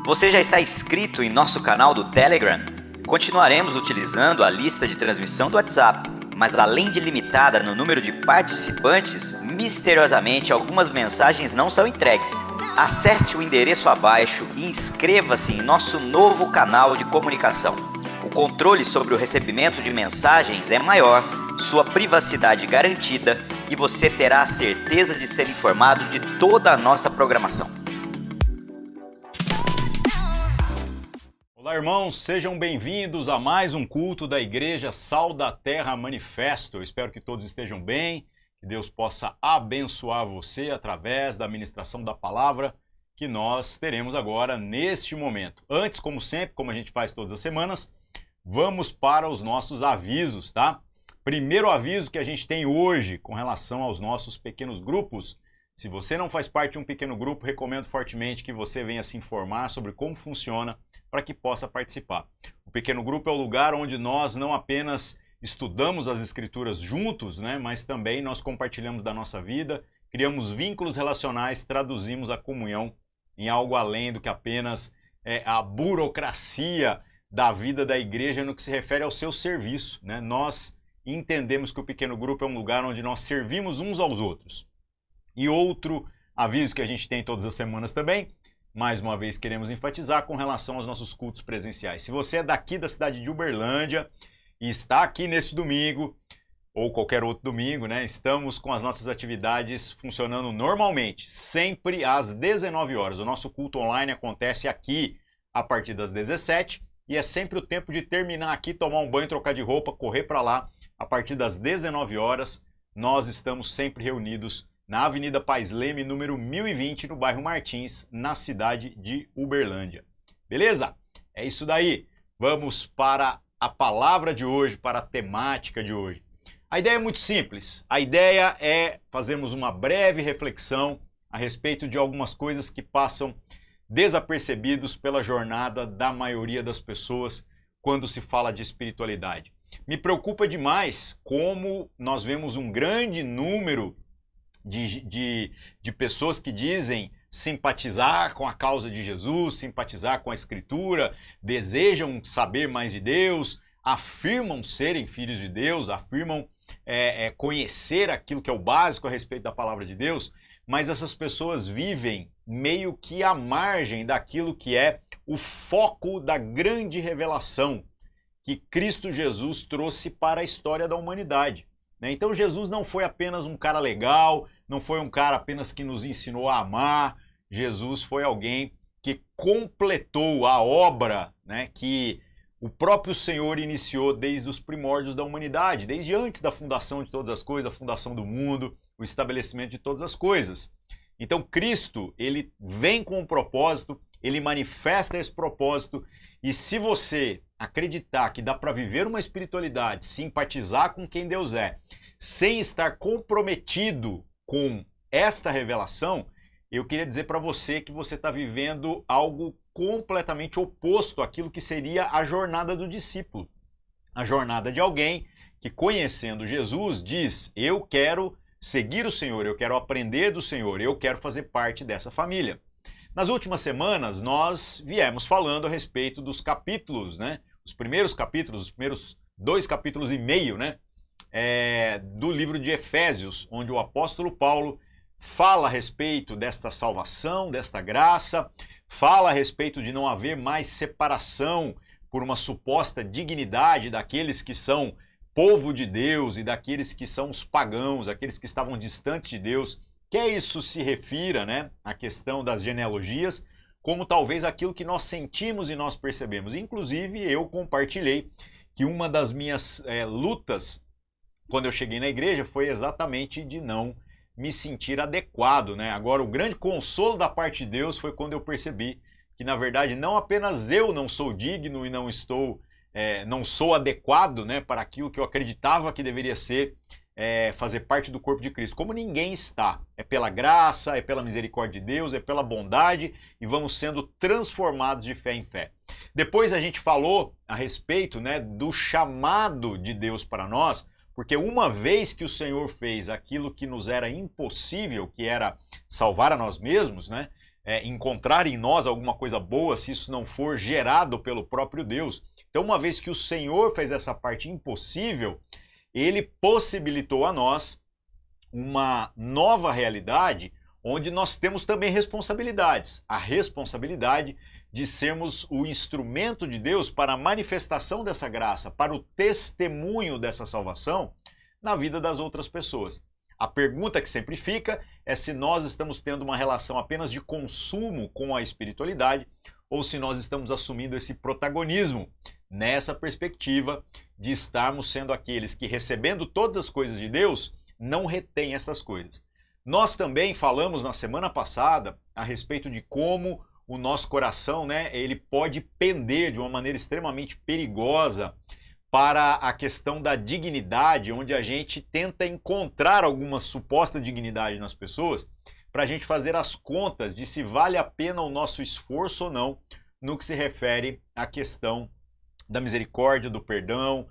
Você já está inscrito em nosso canal do Telegram? Continuaremos utilizando a lista de transmissão do WhatsApp, mas além de limitada no número de participantes, misteriosamente algumas mensagens não são entregues. Acesse o endereço abaixo e inscreva-se em nosso novo canal de comunicação. O controle sobre o recebimento de mensagens é maior, sua privacidade garantida e você terá a certeza de ser informado de toda a nossa programação. Olá, irmãos, sejam bem-vindos a mais um culto da Igreja Sal da Terra Manifesto. Eu espero que todos estejam bem, que Deus possa abençoar você através da ministração da palavra que nós teremos agora neste momento. Antes, como sempre, como a gente faz todas as semanas, vamos para os nossos avisos, tá? Primeiro aviso que a gente tem hoje com relação aos nossos pequenos grupos. Se você não faz parte de um pequeno grupo, recomendo fortemente que você venha se informar sobre como funciona para que possa participar. O pequeno grupo é o lugar onde nós não apenas estudamos as escrituras juntos, né, mas também nós compartilhamos da nossa vida, criamos vínculos relacionais, traduzimos a comunhão em algo além do que apenas a burocracia da vida da igreja no que se refere ao seu serviço, né? Nós entendemos que o pequeno grupo é um lugar onde nós servimos uns aos outros. E outro aviso que a gente tem todas as semanas também, mais uma vez queremos enfatizar com relação aos nossos cultos presenciais. Se você é daqui da cidade de Uberlândia e está aqui nesse domingo, ou qualquer outro domingo, né? Estamos com as nossas atividades funcionando normalmente, sempre às 19 horas. O nosso culto online acontece aqui a partir das 17 e é sempre o tempo de terminar aqui, tomar um banho, trocar de roupa, correr para lá. A partir das 19 horas, nós estamos sempre reunidos na Avenida Pais Leme, número 1020, no bairro Martins, na cidade de Uberlândia. Beleza? É isso daí. Vamos para a palavra de hoje, para a temática de hoje. A ideia é muito simples. A ideia é fazermos uma breve reflexão a respeito de algumas coisas que passam desapercebidos pela jornada da maioria das pessoas quando se fala de espiritualidade. Me preocupa demais como nós vemos um grande número de pessoas que dizem simpatizar com a causa de Jesus, simpatizar com a Escritura, desejam saber mais de Deus, afirmam serem filhos de Deus, afirmam conhecer aquilo que é o básico a respeito da palavra de Deus, mas essas pessoas vivem meio que à margem daquilo que é o foco da grande revelação que Cristo Jesus trouxe para a história da humanidade. Então Jesus não foi apenas um cara legal, não foi um cara apenas que nos ensinou a amar. Jesus foi alguém que completou a obra, né, que o próprio Senhor iniciou desde os primórdios da humanidade, desde antes da fundação de todas as coisas, a fundação do mundo, o estabelecimento de todas as coisas. Então Cristo, ele vem com um propósito, ele manifesta esse propósito, e se você acreditar que dá para viver uma espiritualidade, simpatizar com quem Deus é, sem estar comprometido com esta revelação, eu queria dizer para você que você está vivendo algo completamente oposto àquilo que seria a jornada do discípulo. A jornada de alguém que, conhecendo Jesus, diz: eu quero seguir o Senhor, eu quero aprender do Senhor, eu quero fazer parte dessa família. Nas últimas semanas, nós viemos falando a respeito dos capítulos, né? Os primeiros capítulos, os primeiros 2 capítulos e meio, né? Do livro de Efésios, onde o apóstolo Paulo fala a respeito desta salvação, desta graça, fala a respeito de não haver mais separação por uma suposta dignidade daqueles que são povo de Deus e daqueles que são os pagãos, aqueles que estavam distantes de Deus. Quer isso se refira, né, à questão das genealogias, como talvez aquilo que nós sentimos e nós percebemos. Inclusive, eu compartilhei que uma das minhas lutas, quando eu cheguei na igreja, foi exatamente de não me sentir adequado, né? Agora, o grande consolo da parte de Deus foi quando eu percebi que, na verdade, não apenas eu não sou digno e não sou adequado, né, para aquilo que eu acreditava que deveria ser, fazer parte do corpo de Cristo, como ninguém está. É pela graça, é pela misericórdia de Deus, é pela bondade, e vamos sendo transformados de fé em fé. Depois a gente falou a respeito, né, do chamado de Deus para nós, porque uma vez que o Senhor fez aquilo que nos era impossível, que era salvar a nós mesmos, né, encontrar em nós alguma coisa boa se isso não for gerado pelo próprio Deus. Então, uma vez que o Senhor fez essa parte impossível, Ele possibilitou a nós uma nova realidade onde nós temos também responsabilidades. A responsabilidade de sermos o instrumento de Deus para a manifestação dessa graça, para o testemunho dessa salvação na vida das outras pessoas. A pergunta que sempre fica é se nós estamos tendo uma relação apenas de consumo com a espiritualidade ou se nós estamos assumindo esse protagonismo nessa perspectiva de estarmos sendo aqueles que, recebendo todas as coisas de Deus, não retêm essas coisas. Nós também falamos na semana passada a respeito de como o nosso coração, ele pode pender de uma maneira extremamente perigosa para a questão da dignidade, onde a gente tenta encontrar alguma suposta dignidade nas pessoas, para a gente fazer as contas de se vale a pena o nosso esforço ou não no que se refere à questão da misericórdia, do perdão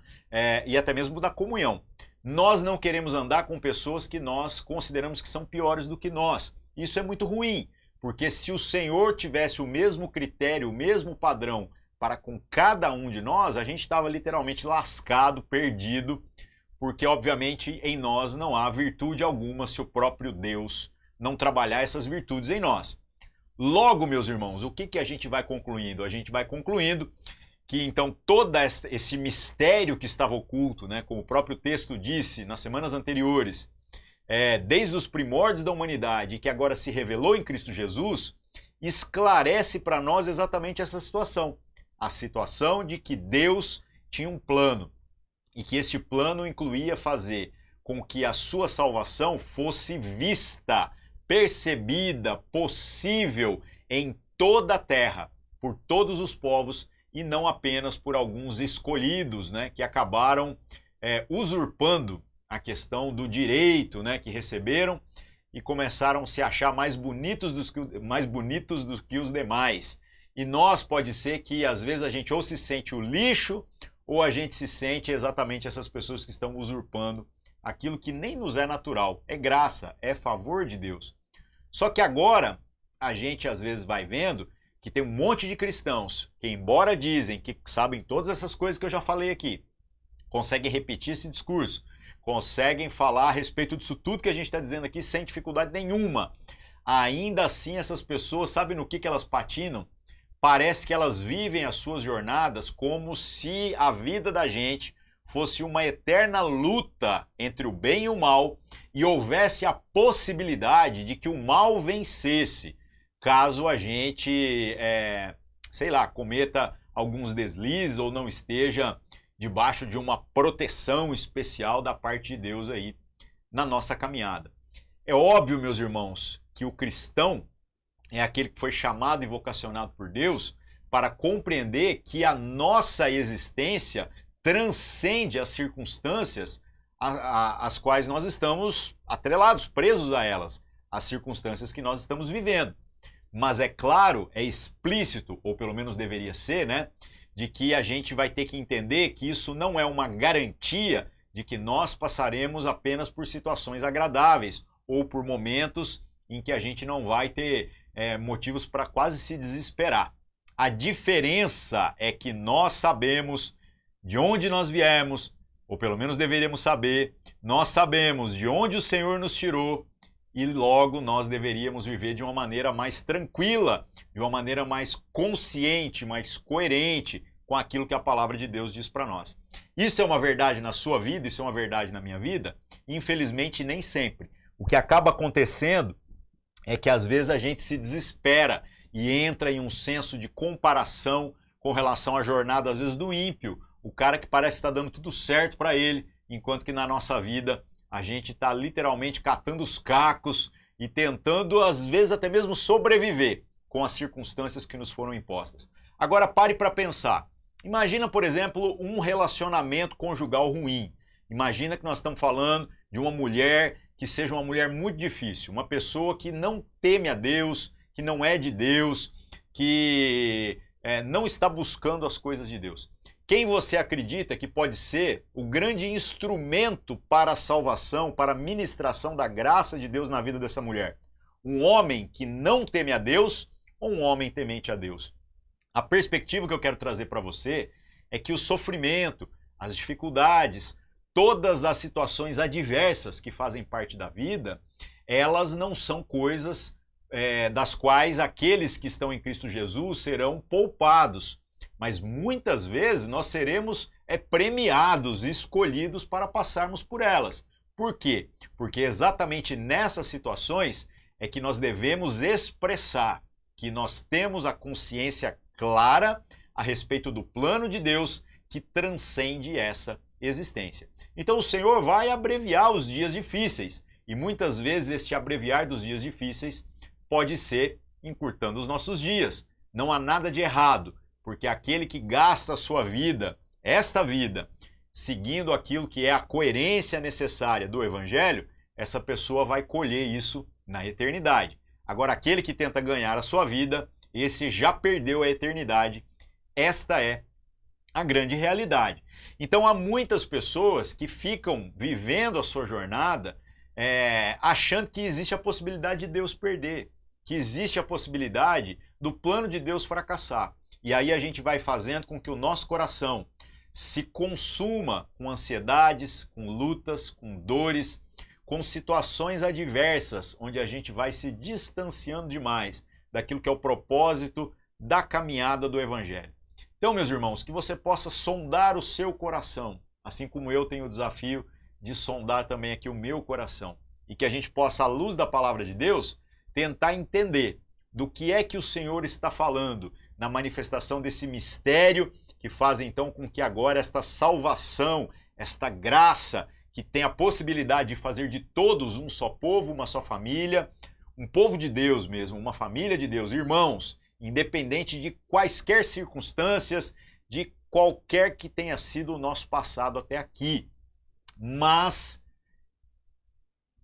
e até mesmo da comunhão. Nós não queremos andar com pessoas que nós consideramos que são piores do que nós. Isso é muito ruim, porque se o Senhor tivesse o mesmo critério, o mesmo padrão para com cada um de nós, a gente estava literalmente lascado, perdido, porque obviamente em nós não há virtude alguma se o próprio Deus não trabalhar essas virtudes em nós. Logo, meus irmãos, o que a gente vai concluindo? A gente vai concluindo que então todo esse mistério que estava oculto, como o próprio texto disse nas semanas anteriores, desde os primórdios da humanidade, que agora se revelou em Cristo Jesus, esclarece para nós exatamente essa situação. A situação de que Deus tinha um plano e que esse plano incluía fazer com que a sua salvação fosse vista, percebida, possível em toda a terra, por todos os povos e não apenas por alguns escolhidos, que acabaram usurpando a questão do direito que receberam e começaram a se achar mais bonitos do que os demais. E nós pode ser que às vezes a gente ou se sente o lixo ou a gente se sente exatamente essas pessoas que estão usurpando aquilo que nem nos é natural. É graça, é favor de Deus. Só que agora a gente às vezes vai vendo que tem um monte de cristãos que, embora dizem que sabem todas essas coisas que eu já falei aqui, conseguem repetir esse discurso, conseguem falar a respeito disso tudo que a gente está dizendo aqui sem dificuldade nenhuma. Ainda assim essas pessoas, sabem no que elas patinam? Parece que elas vivem as suas jornadas como se a vida da gente fosse uma eterna luta entre o bem e o mal e houvesse a possibilidade de que o mal vencesse, caso a gente, cometa alguns deslizes ou não esteja debaixo de uma proteção especial da parte de Deus aí na nossa caminhada. É óbvio, meus irmãos, que o cristão é aquele que foi chamado e vocacionado por Deus para compreender que a nossa existência transcende as circunstâncias às quais nós estamos atrelados, presos a elas, as circunstâncias que nós estamos vivendo. Mas é claro, é explícito, ou pelo menos deveria ser, de que a gente vai ter que entender que isso não é uma garantia de que nós passaremos apenas por situações agradáveis ou por momentos em que a gente não vai ter motivos para quase se desesperar. A diferença é que nós sabemos de onde nós viemos, ou pelo menos deveríamos saber, nós sabemos de onde o Senhor nos tirou e logo nós deveríamos viver de uma maneira mais tranquila, de uma maneira mais consciente, mais coerente com aquilo que a palavra de Deus diz para nós. Isso é uma verdade na sua vida, isso é uma verdade na minha vida? Infelizmente nem sempre. O que acaba acontecendo é que às vezes a gente se desespera e entra em um senso de comparação com relação à jornada, às vezes, do ímpio, o cara que parece estar dando tudo certo para ele, enquanto que na nossa vida a gente está literalmente catando os cacos e tentando, às vezes, até mesmo sobreviver com as circunstâncias que nos foram impostas. Agora pare para pensar. Imagina, por exemplo, um relacionamento conjugal ruim. Imagina que nós estamos falando de uma mulher que seja uma mulher muito difícil, uma pessoa que não teme a Deus, que não é de Deus, que não está buscando as coisas de Deus. Quem você acredita que pode ser o grande instrumento para a salvação, para a ministração da graça de Deus na vida dessa mulher? Um homem que não teme a Deus ou um homem temente a Deus? A perspectiva que eu quero trazer para você é que o sofrimento, as dificuldades, todas as situações adversas que fazem parte da vida, elas não são coisas das quais aqueles que estão em Cristo Jesus serão poupados. Mas muitas vezes nós seremos premiados, escolhidos para passarmos por elas. Por quê? Porque exatamente nessas situações é que nós devemos expressar que nós temos a consciência clara a respeito do plano de Deus que transcende essa existência. Então o Senhor vai abreviar os dias difíceis e muitas vezes este abreviar dos dias difíceis pode ser encurtando os nossos dias. Não há nada de errado, porque aquele que gasta a sua vida, esta vida, seguindo aquilo que é a coerência necessária do Evangelho, essa pessoa vai colher isso na eternidade. Agora, aquele que tenta ganhar a sua vida, esse já perdeu a eternidade. Esta é a grande realidade. Então, há muitas pessoas que ficam vivendo a sua jornada achando que existe a possibilidade de Deus perder, que existe a possibilidade do plano de Deus fracassar. E aí a gente vai fazendo com que o nosso coração se consuma com ansiedades, com lutas, com dores, com situações adversas, onde a gente vai se distanciando demais daquilo que é o propósito da caminhada do Evangelho. Então, meus irmãos, que você possa sondar o seu coração, assim como eu tenho o desafio de sondar também aqui o meu coração, e que a gente possa, à luz da palavra de Deus, tentar entender do que é que o Senhor está falando na manifestação desse mistério que faz então com que agora esta salvação, esta graça, que tem a possibilidade de fazer de todos um só povo, uma só família, um povo de Deus mesmo, uma família de Deus, irmãos, independente de quaisquer circunstâncias, de qualquer que tenha sido o nosso passado até aqui. Mas,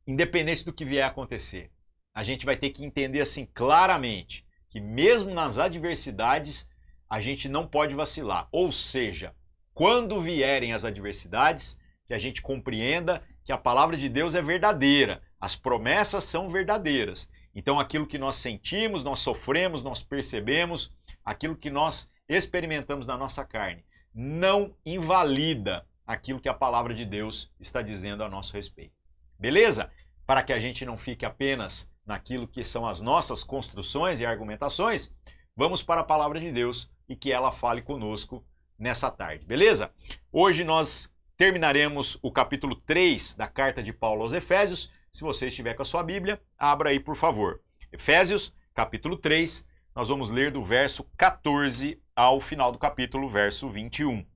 independente do que vier a acontecer, a gente vai ter que entender assim claramente que mesmo nas adversidades a gente não pode vacilar. Ou seja, quando vierem as adversidades, que a gente compreenda que a palavra de Deus é verdadeira, as promessas são verdadeiras. Então aquilo que nós sentimos, nós sofremos, nós percebemos, aquilo que nós experimentamos na nossa carne, não invalida aquilo que a palavra de Deus está dizendo a nosso respeito. Beleza? Para que a gente não fique apenas naquilo que são as nossas construções e argumentações, vamos para a palavra de Deus e que ela fale conosco nessa tarde. Beleza? Hoje nós terminaremos o capítulo 3 da carta de Paulo aos Efésios. Se você estiver com a sua Bíblia, abra aí, por favor. Efésios, capítulo 3, nós vamos ler do verso 14 ao final do capítulo, verso 21.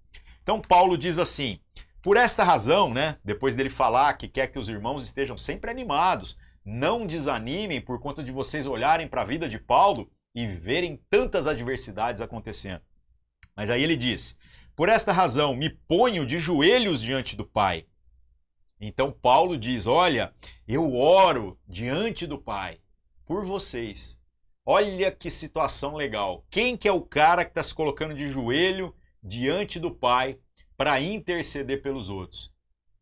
Então, Paulo diz assim: por esta razão, depois dele falar que quer que os irmãos estejam sempre animados, não desanimem por conta de vocês olharem para a vida de Paulo e verem tantas adversidades acontecendo. Mas aí ele diz: por esta razão, me ponho de joelhos diante do Pai. Então Paulo diz: olha, eu oro diante do Pai por vocês. Olha que situação legal. Quem que é o cara que está se colocando de joelho diante do Pai para interceder pelos outros?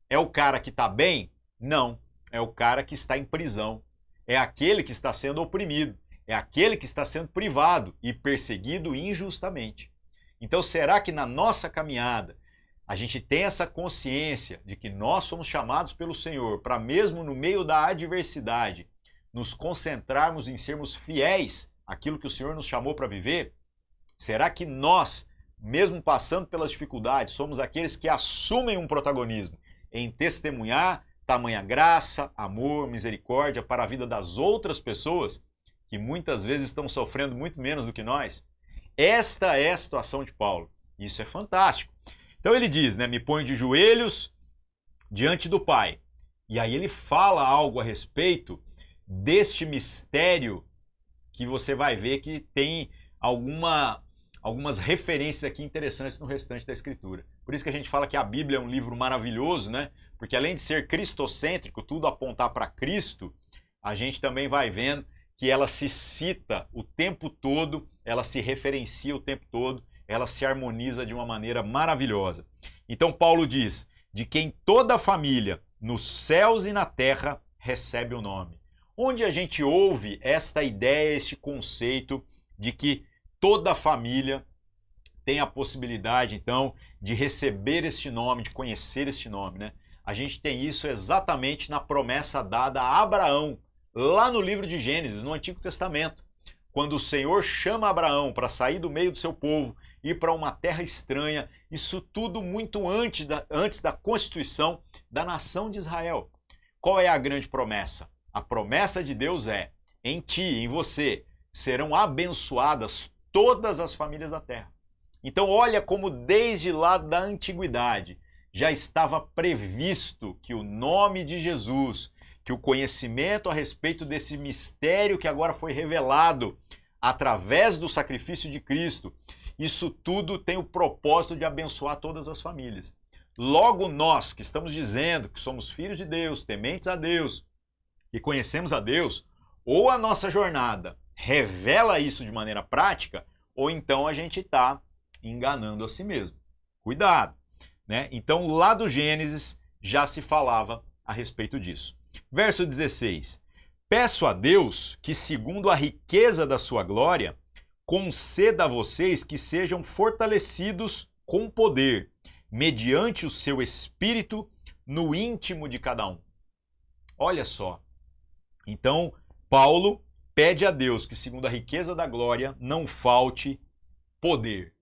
É o cara que está bem? Não. É o cara que está em prisão. É aquele que está sendo oprimido. É aquele que está sendo privado e perseguido injustamente. Então será que na nossa caminhada a gente tem essa consciência de que nós somos chamados pelo Senhor para, mesmo no meio da adversidade, nos concentrarmos em sermos fiéis àquilo que o Senhor nos chamou para viver? Será que nós, mesmo passando pelas dificuldades, somos aqueles que assumem um protagonismo em testemunhar tamanha graça, amor, misericórdia para a vida das outras pessoas que muitas vezes estão sofrendo muito menos do que nós? Esta é a situação de Paulo. Isso é fantástico. Então ele diz, me ponho de joelhos diante do Pai. E aí ele fala algo a respeito deste mistério que você vai ver que tem algumas referências aqui interessantes no restante da Escritura. Por isso que a gente fala que a Bíblia é um livro maravilhoso, Porque além de ser cristocêntrico, tudo apontar para Cristo, a gente também vai vendo que ela se cita o tempo todo, ela se referencia o tempo todo, ela se harmoniza de uma maneira maravilhosa. Então Paulo diz: de quem toda a família, nos céus e na terra, recebe o nome. onde a gente ouve esta ideia, este conceito de que toda família tem a possibilidade, então, de receber este nome, de conhecer este nome, né? A gente tem isso exatamente na promessa dada a Abraão, lá no livro de Gênesis, no Antigo Testamento. Quando o Senhor chama Abraão para sair do meio do seu povo, ir para uma terra estranha, isso tudo muito antes da constituição da nação de Israel. Qual é a grande promessa? A promessa de Deus é: em ti, em você, serão abençoadas todas as famílias da terra. Então olha como desde lá da antiguidade já estava previsto que o nome de Jesus, que o conhecimento a respeito desse mistério que agora foi revelado através do sacrifício de Cristo, isso tudo tem o propósito de abençoar todas as famílias. Logo nós que estamos dizendo que somos filhos de Deus, tementes a Deus, e conhecemos a Deus, ou a nossa jornada revela isso de maneira prática, ou então a gente está enganando a si mesmo. Cuidado, né? Então lá do Gênesis já se falava a respeito disso. Verso 16. Peço a Deus que, segundo a riqueza da sua glória, conceda a vocês que sejam fortalecidos com poder, mediante o seu espírito no íntimo de cada um. Olha só. Então, Paulo pede a Deus que, segundo a riqueza da glória, não falte poder.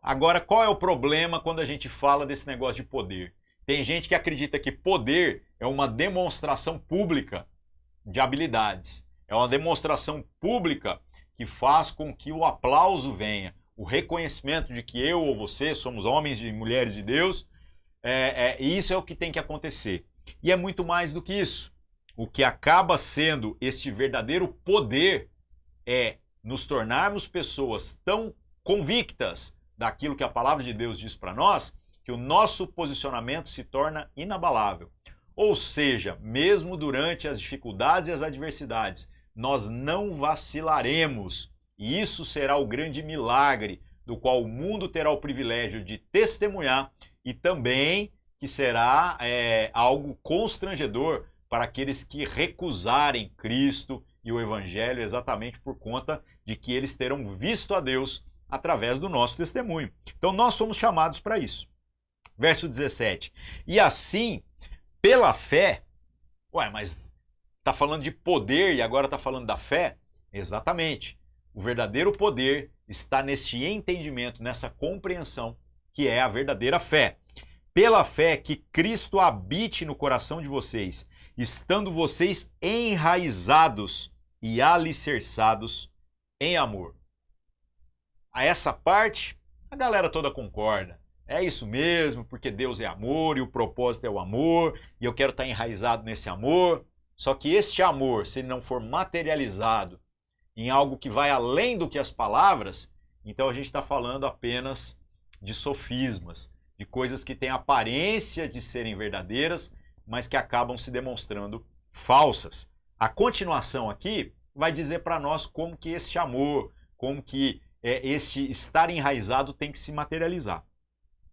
Agora, qual é o problema quando a gente fala desse negócio de poder? Tem gente que acredita que poder é uma demonstração pública de habilidades. É uma demonstração pública que faz com que o aplauso venha, o reconhecimento de que eu ou você somos homens e mulheres de Deus. Isso é o que tem que acontecer. E é muito mais do que isso. O que acaba sendo este verdadeiro poder é nos tornarmos pessoas tão convictas daquilo que a palavra de Deus diz para nós, que o nosso posicionamento se torna inabalável. Ou seja, mesmo durante as dificuldades e as adversidades, nós não vacilaremos. E isso será o grande milagre do qual o mundo terá o privilégio de testemunhar e também que será algo constrangedor para aqueles que recusarem Cristo e o Evangelho exatamente por conta de que eles terão visto a Deus através do nosso testemunho. Então nós somos chamados para isso. Verso 17. E assim, pela fé... mas está falando de poder e agora está falando da fé? Exatamente. O verdadeiro poder está nesse entendimento, nessa compreensão, que é a verdadeira fé. Pela fé que Cristo habite no coração de vocês, estando vocês enraizados e alicerçados em amor. A essa parte, a galera toda concorda. É isso mesmo, porque Deus é amor e o propósito é o amor, e eu quero estar enraizado nesse amor. Só que este amor, se ele não for materializado em algo que vai além do que as palavras, então a gente está falando apenas de sofismas, de coisas que têm aparência de serem verdadeiras, mas que acabam se demonstrando falsas. A continuação aqui vai dizer para nós como que este amor, como que este estar enraizado tem que se materializar.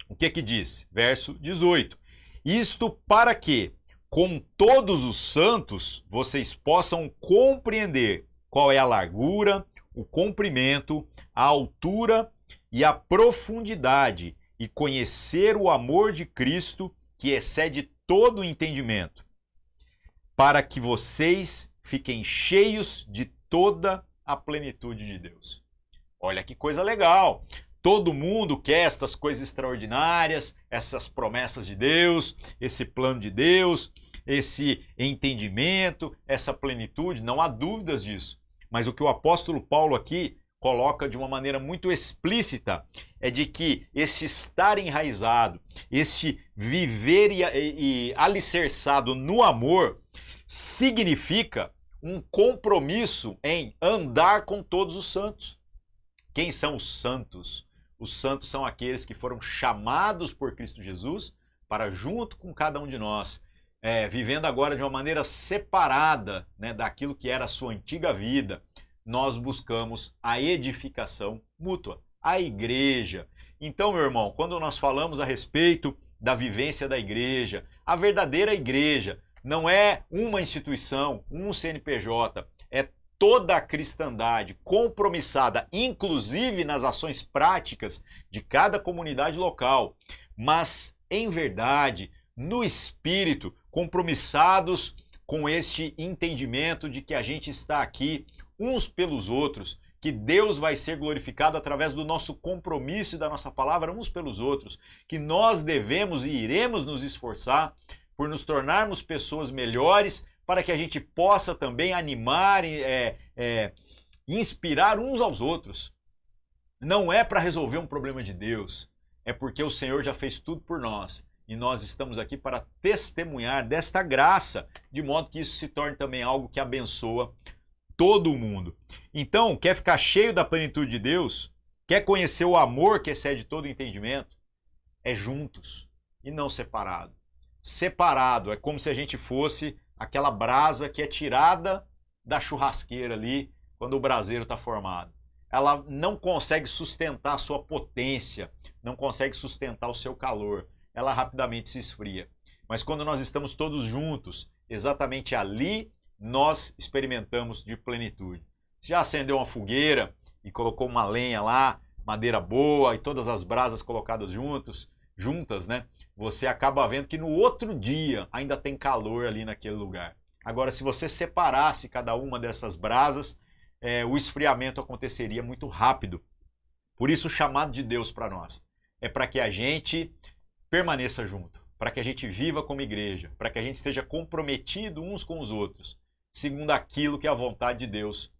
O que diz? Verso 18. Isto para que, com todos os santos, vocês possam compreender qual é a largura, o comprimento, a altura e a profundidade, e conhecer o amor de Cristo, que excede todo o entendimento, para que vocês fiquem cheios de toda a plenitude de Deus. Olha que coisa legal! Todo mundo quer estas coisas extraordinárias, essas promessas de Deus, esse plano de Deus, esse entendimento, essa plenitude, não há dúvidas disso. Mas o que o apóstolo Paulo aqui coloca de uma maneira muito explícita é de que esse estar enraizado, esse viver e alicerçado no amor, significa um compromisso em andar com todos os santos. Quem são os santos? Os santos são aqueles que foram chamados por Cristo Jesus para, junto com cada um de nós, vivendo agora de uma maneira separada, né, daquilo que era a sua antiga vida, nós buscamos a edificação mútua, a igreja. Então, meu irmão, quando nós falamos a respeito da vivência da igreja, a verdadeira igreja não é uma instituição, um CNPJ, é toda a cristandade compromissada, inclusive nas ações práticas de cada comunidade local, mas em verdade, no espírito, compromissados com este entendimento de que a gente está aqui uns pelos outros, que Deus vai ser glorificado através do nosso compromisso e da nossa palavra uns pelos outros, que nós devemos e iremos nos esforçar por nos tornarmos pessoas melhores, para que a gente possa também animar e inspirar uns aos outros. Não é para resolver um problema de Deus, é porque o Senhor já fez tudo por nós e nós estamos aqui para testemunhar desta graça, de modo que isso se torne também algo que abençoa todo mundo. Então, quer ficar cheio da plenitude de Deus? Quer conhecer o amor que excede todo entendimento? É juntos e não separado. Separado é como se a gente fosse aquela brasa que é tirada da churrasqueira ali quando o braseiro está formado. Ela não consegue sustentar a sua potência, não consegue sustentar o seu calor. Ela rapidamente se esfria. Mas quando nós estamos todos juntos, exatamente ali nós experimentamos de plenitude. Você já acendeu uma fogueira e colocou uma lenha lá, madeira boa e todas as brasas colocadas juntas, né? Você acaba vendo que no outro dia ainda tem calor ali naquele lugar. Agora, se você separasse cada uma dessas brasas, o esfriamento aconteceria muito rápido. Por isso o chamado de Deus para nós é para que a gente permaneça junto, para que a gente viva como igreja, para que a gente esteja comprometido uns com os outros, segundo aquilo que é a vontade de Deus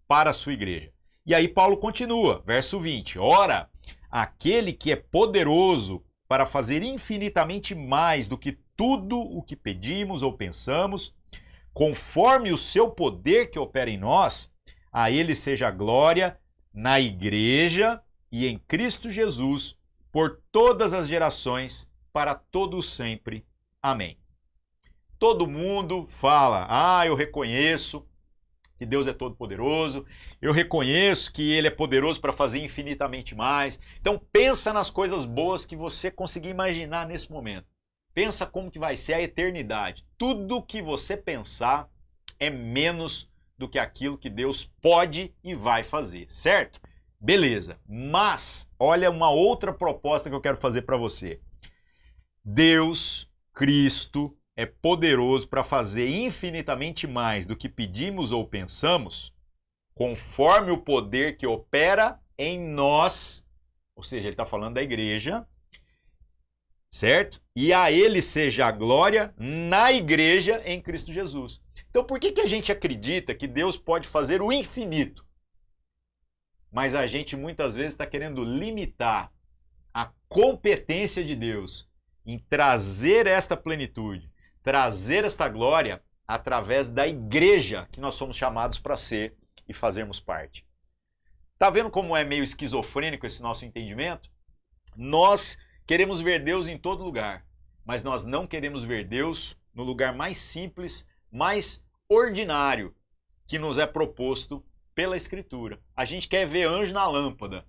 para a sua igreja. E aí Paulo continua, verso 20. Ora, aquele que é poderoso para fazer infinitamente mais do que tudo o que pedimos ou pensamos, conforme o seu poder que opera em nós, a ele seja a glória na igreja e em Cristo Jesus, por todas as gerações, para todos sempre. Amém. Todo mundo fala, eu reconheço que Deus é todo-poderoso, eu reconheço que Ele é poderoso para fazer infinitamente mais. Então pensa nas coisas boas que você conseguir imaginar nesse momento. Pensa como que vai ser a eternidade. Tudo que você pensar é menos do que aquilo que Deus pode e vai fazer, certo? Beleza, mas olha uma outra proposta que eu quero fazer para você. Deus, Cristo, é poderoso para fazer infinitamente mais do que pedimos ou pensamos, conforme o poder que opera em nós, ou seja, ele está falando da igreja, certo? E a ele seja a glória na igreja em Cristo Jesus. Então por que a gente acredita que Deus pode fazer o infinito? Mas a gente muitas vezes está querendo limitar a competência de Deus em trazer esta plenitude, trazer esta glória através da igreja que nós somos chamados para ser e fazermos parte. Tá vendo como é meio esquizofrênico esse nosso entendimento? Nós queremos ver Deus em todo lugar, mas nós não queremos ver Deus no lugar mais simples, mais ordinário que nos é proposto pela Escritura. A gente quer ver anjo na lâmpada,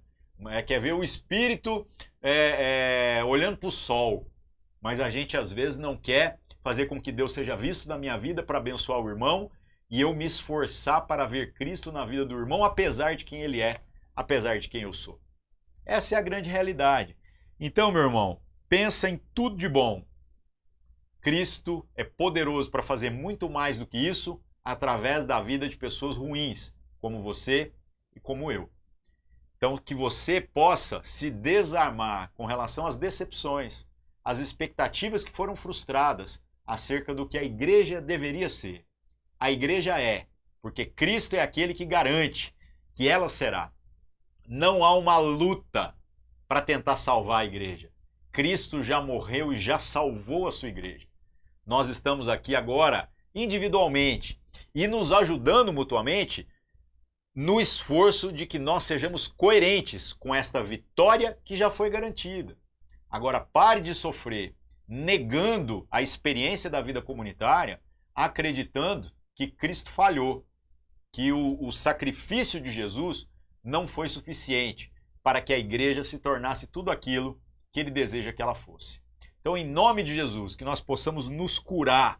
quer ver o Espírito olhando para o sol, mas a gente às vezes não quer fazer com que Deus seja visto na minha vida para abençoar o irmão e eu me esforçar para ver Cristo na vida do irmão, apesar de quem ele é, apesar de quem eu sou. Essa é a grande realidade. Então, meu irmão, pensa em tudo de bom. Cristo é poderoso para fazer muito mais do que isso através da vida de pessoas ruins, como você e como eu. Então, que você possa se desarmar com relação às decepções, às expectativas que foram frustradas acerca do que a igreja deveria ser. A igreja é, porque Cristo é aquele que garante que ela será. Não há uma luta para tentar salvar a igreja. Cristo já morreu e já salvou a sua igreja. Nós estamos aqui agora individualmente e nos ajudando mutuamente no esforço de que nós sejamos coerentes com esta vitória que já foi garantida. Agora pare de sofrer negando a experiência da vida comunitária, acreditando que Cristo falhou, que o sacrifício de Jesus não foi suficiente para que a igreja se tornasse tudo aquilo que ele deseja que ela fosse. Então, em nome de Jesus, que nós possamos nos curar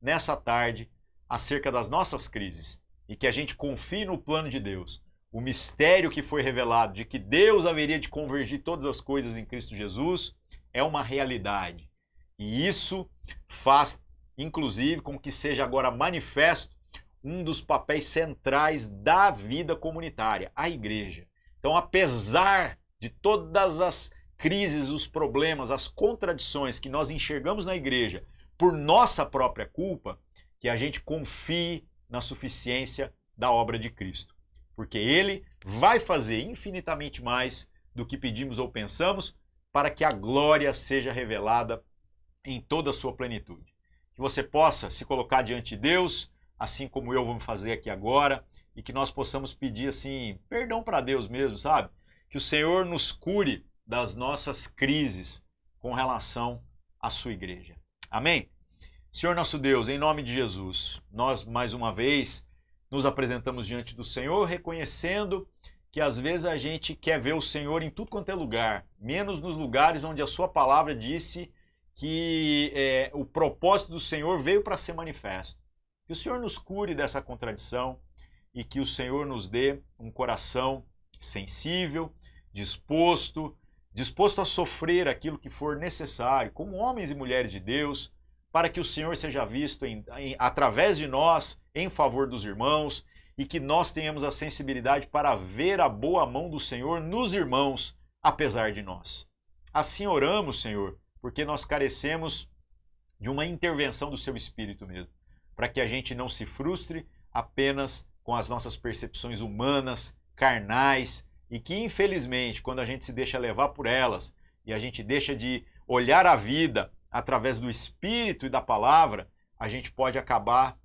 nessa tarde acerca das nossas crises e que a gente confie no plano de Deus. O mistério que foi revelado de que Deus haveria de convergir todas as coisas em Cristo Jesus é uma realidade. E isso faz, inclusive, com que seja agora manifesto um dos papéis centrais da vida comunitária, a igreja. Então, apesar de todas as crises, os problemas, as contradições que nós enxergamos na igreja por nossa própria culpa, que a gente confie na suficiência da obra de Cristo. Porque Ele vai fazer infinitamente mais do que pedimos ou pensamos para que a glória seja revelada em toda a sua plenitude. Que você possa se colocar diante de Deus, assim como eu vou fazer aqui agora, e que nós possamos pedir assim, perdão para Deus mesmo, sabe? Que o Senhor nos cure das nossas crises com relação à sua igreja. Amém? Senhor nosso Deus, em nome de Jesus, nós mais uma vez nos apresentamos diante do Senhor, reconhecendo que às vezes a gente quer ver o Senhor em tudo quanto é lugar, menos nos lugares onde a sua palavra disse que o propósito do Senhor veio para ser manifesto. Que o Senhor nos cure dessa contradição e que o Senhor nos dê um coração sensível, disposto a sofrer aquilo que for necessário, como homens e mulheres de Deus, para que o Senhor seja visto através de nós, em favor dos irmãos, e que nós tenhamos a sensibilidade para ver a boa mão do Senhor nos irmãos, apesar de nós. Assim oramos, Senhor, porque nós carecemos de uma intervenção do Seu Espírito mesmo, para que a gente não se frustre apenas com as nossas percepções humanas, carnais, e que infelizmente, quando a gente se deixa levar por elas, e a gente deixa de olhar a vida através do Espírito e da palavra, a gente pode acabar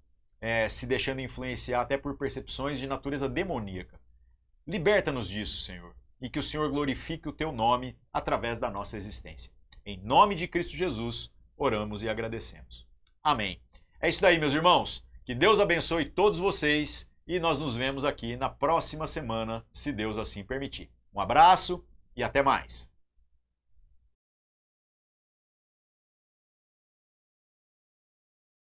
se deixando influenciar até por percepções de natureza demoníaca. Liberta-nos disso, Senhor, e que o Senhor glorifique o Teu nome através da nossa existência. Em nome de Cristo Jesus, oramos e agradecemos. Amém. É isso daí, meus irmãos. Que Deus abençoe todos vocês e nós nos vemos aqui na próxima semana, se Deus assim permitir. Um abraço e até mais.